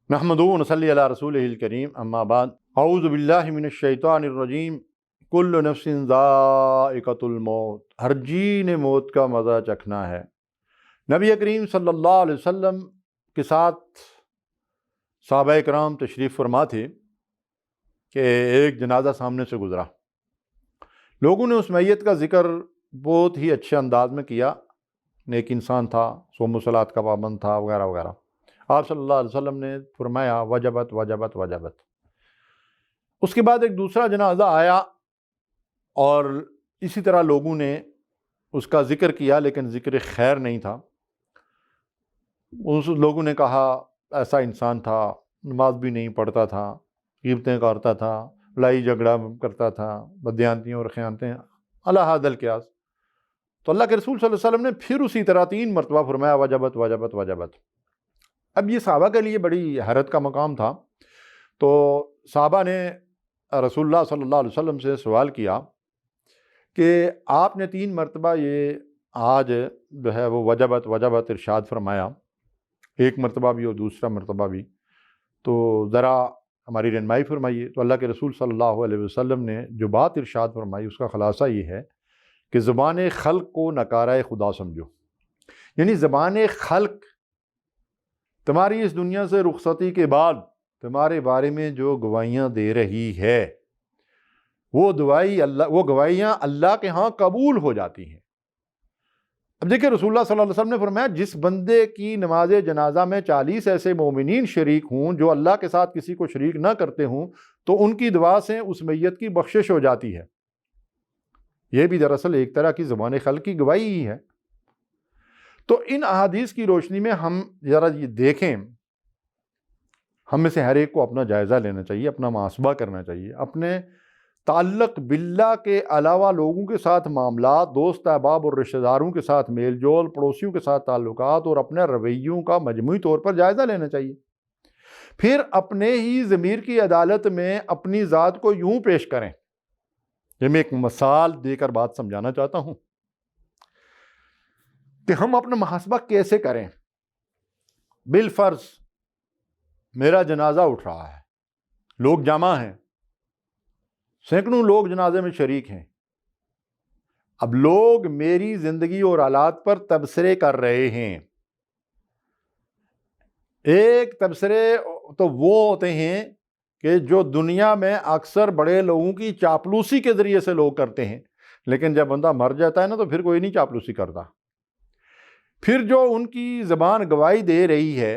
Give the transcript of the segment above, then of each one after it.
नहमदुहु व नसल्ली अला रसूलिहिल करीम, अम्मा बाद। औज़ु बिल्लाहि मिनश शैतानिर रजीम। कुल्लु नफ्सिन ज़ाइक़तुल मौत, हर जी ने मौत का मज़ा चखना है। नबी करीम सल्लल्लाहु अलैहि वसल्लम के साथ सहाबा किराम तशरीफ़ फरमा थे कि एक जनाजा सामने से गुज़रा। लोगों ने उस मैयत का ज़िक्र बहुत ही अच्छे अंदाज में किया। नेक इंसान था, सोम सलात का पाबंद था, वगैरह वगैरह। आप सल्लल्लाहु अलैहि वसल्लम ने फरमाया वजबत वजबत वजबत। उसके बाद एक दूसरा जनाजा आया और इसी तरह लोगों ने उसका ज़िक्र किया, लेकिन ज़िक्र खैर नहीं था। उस लोगों ने कहा ऐसा इंसान था, नमाज भी नहीं पढ़ता था, गिबतें करता था, लड़ाई झगड़ा करता था, बदयानतियाँ और ख़यानतें अला हादल क़यास। तो अल्लाह के रसूल सल्लल्लाहु अलैहि वसल्लम ने फिर उसी तरह 3 मरतबा फरमाया वजबत वजबत वजबत। अब ये सहाबा के लिए बड़ी हैरत का मकाम था। तो सहाबा ने रसूलुल्लाह सल्लल्लाहु अलैहि वसल्लम से सवाल किया कि आपने 3 मरतबा ये आज जो है वो वजबत वजबत इरशाद फरमाया, एक मरतबा भी और दूसरा मरतबा भी, तो ज़रा हमारी रहनुमाई फरमाइए। तो अल्लाह के रसूल सल्लल्लाहु अलैहि वसल्लम ने जो बात इरशाद फरमाई उसका ख़ुलासा ये है कि ज़बान खल्क़ को नकारा खुदा समझो। यानी ज़बान खल्क़ तुम्हारी इस दुनिया से रुखसती के बाद तुम्हारे बारे में जो गवाहियाँ दे रही है वो गवाहियाँ अल्लाह के यहाँ कबूल हो जाती हैं। अब देखिए रसूलुल्लाह सल्लल्लाहु अलैहि वसल्लम ने फरमाया जिस बंदे की नमाज जनाजा में 40 ऐसे मोमिनीन शरीक हों जो अल्लाह के साथ किसी को शरीक ना करते हों तो उनकी दुआ से उस मैयत की बख्शिश हो जाती है। ये भी दरअसल एक तरह की ज़बान खल्क़ की गवाही ही है। तो इन अहादीस की रोशनी में हम ज़रा ये देखें, हम में से हर एक को अपना जायज़ा लेना चाहिए, अपना मुहासबा करना चाहिए, अपने ताल्लुक़ बिल्लाह के अलावा लोगों के साथ मामलात, दोस्त अहबाब और रिश्तेदारों के साथ मेल जोल, पड़ोसियों के साथ ताल्लुकात और अपने रवैयों का मजमूई तौर पर जायज़ा लेना चाहिए। फिर अपने ही ज़मीर की अदालत में अपनी ज़ात को यूँ पेश करें। ये मैं एक मिसाल देकर बात समझाना चाहता हूँ कि हम अपना मुहासबा कैसे करें। बिलफ़र्ज़ मेरा जनाजा उठ रहा है, लोग जमा हैं, सैकड़ों लोग जनाजे में शरीक हैं। अब लोग मेरी ज़िंदगी और हालात पर तबसरे कर रहे हैं। एक तबसरे तो वो होते हैं कि जो दुनिया में अक्सर बड़े लोगों की चापलूसी के ज़रिए से लोग करते हैं, लेकिन जब बंदा मर जाता है ना तो फिर कोई नहीं चापलूसी करता। फिर जो उनकी ज़बान गवाही दे रही है,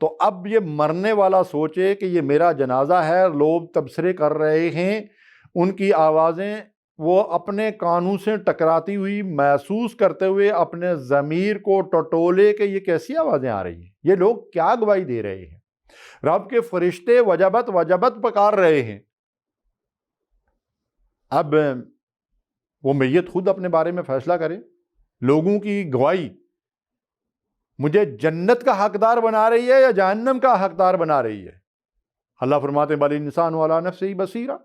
तो अब ये मरने वाला सोचे कि ये मेरा जनाजा है, लोग तबसरे कर रहे हैं, उनकी आवाज़ें वो अपने कानों से टकराती हुई महसूस करते हुए अपने ज़मीर को टटोले कि ये कैसी आवाज़ें आ रही हैं, ये लोग क्या गवाही दे रहे हैं। रब के फरिश्ते वजबत वजबत पकार रहे हैं। अब वो मैयत खुद अपने बारे में फैसला करे। लोगों की गवाही मुझे जन्नत का हकदार बना रही है या जहन्नम का हकदार बना रही है। अल्लाह फरमाते बल इंसान वाला नफ्सी बसीरा,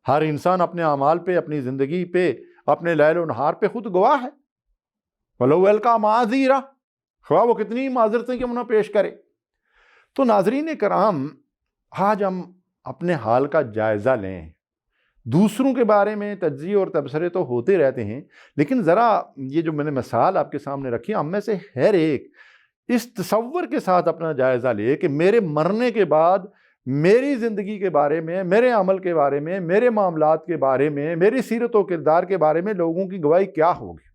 हर इंसान अपने अमाल पे, अपनी ज़िंदगी पे, अपने लैल व नहार पे खुद गवाह है। वलौल का माज़ीरा, ख्वाह वो कितनी माजरतें क्यों ना पेश करे। तो नाज़रीन कराम, आज हम अपने हाल का जायज़ा लें। दूसरों के बारे में तज्ज़िये और तबसरे तो होते रहते हैं, लेकिन ज़रा ये जो मैंने मिसाल आपके सामने रखी, हम में से हर एक इस तसव्वुर के साथ अपना जायज़ा ले कि मेरे मरने के बाद मेरी ज़िंदगी के बारे में, मेरे अमल के बारे में, मेरे मामलात के बारे में, मेरी सीरत व किरदार के बारे में लोगों की गवाही क्या होगी।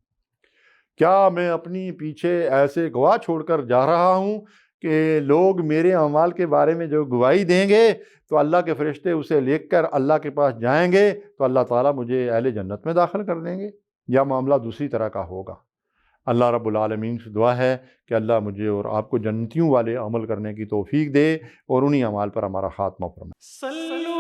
क्या मैं अपनी पीछे ऐसे गवाह छोड़कर जा रहा हूँ कि लोग मेरे अमाल के बारे में जो गवाही देंगे तो अल्लाह के फरिश्ते उसे लेकर अल्लाह के पास जाएंगे तो अल्लाह ताला मुझे अहले जन्नत में दाखिल कर देंगे, या मामला दूसरी तरह का होगा। अल्लाह रब्बुल आलमीन से दुआ है कि अल्लाह मुझे और आपको जन्नतियों वाले अमल करने की तौफीक दे और उन्हीं अमाल पर हमारा खात्मा फरमाए।